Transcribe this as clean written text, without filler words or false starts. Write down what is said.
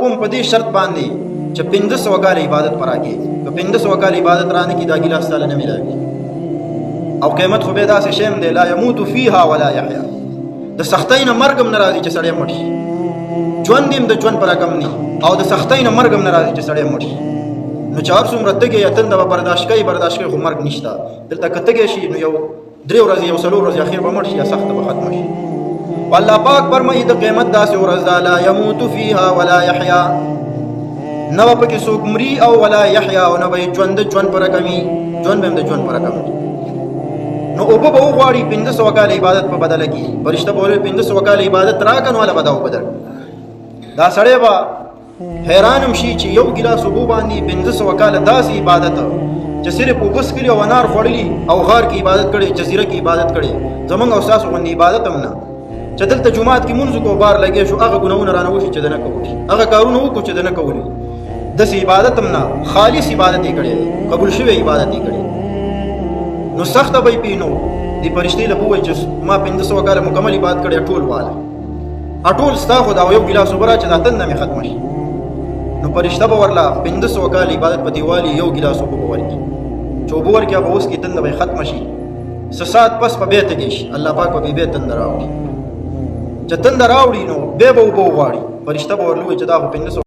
کوم په دې شرط باندې چې 1500 کال عبادت پراکې که 1500 کال عبادت رانه کې دا ګلاس تعالی نه ملایي او قیامت خو به داسې شیم دی لا يموت فيها ولا يحيى د سختۍ نه مرګ هم ناراضي چې سړی مړ شي ژوند هم د ژوند پر کم نه او د سختۍ نه مرګ هم ناراضي چې سړی مړ شي نو چار څومره تګي یا تند به برداشت کوي خو مرګ نشته دلته کتګي شي نو یو 3 ورځې یو 4 ورځې اخر به مړ شي یا سخت به ختم شي والله پاک فرمایي د قیامت داسې ورځ لا يموت فيها ولا يحيى نو پکې څوک مري او ولا يحيى او نو ژوند پر کمی ژوند به د ژوند پر کمی نو او به وغواړي 1500 کال عبادت په بدل کې فرشته بوله 1500 کال عبادت راکنه ولا بداو بدل دا سړی به حیرانم شي چې یو ګلاس وبو باندې 1500 کال داسې عبادت چې صرف وبس کړي او انار خوړلي او غار کې عبادت کړي جزیره کې عبادت کړي زمونږ او تاسو باندې عبادت هم نه چې دلته جمعات کې منځ کو بار لګي شو هغه ګناونه رانه وشي چې دنه کوي هغه کارونه وکړي چې دنه کوي د عبادت هم نه خالص عبادت یې کړي قبول شوی عبادت یې کړي نو سخت به پینو دی پرشتي له بوې چې ما 1500 کال مکمل عبادت کړي ټول واله اټول ستا خدا یو ګلاس وبره چې داتن نه ختم شي نو پرشتہ به ورلا 1500 کال عبادت په دیوالي یو ګلاس وبو ورکی چوبور کې به اوس کې تند به ختم شي سسات پس په بیت کې شي الله پاک به بیت تند راوړي چې تند راوړي نو به وبو واړي پرشتہ به ورلوي چې دا 1500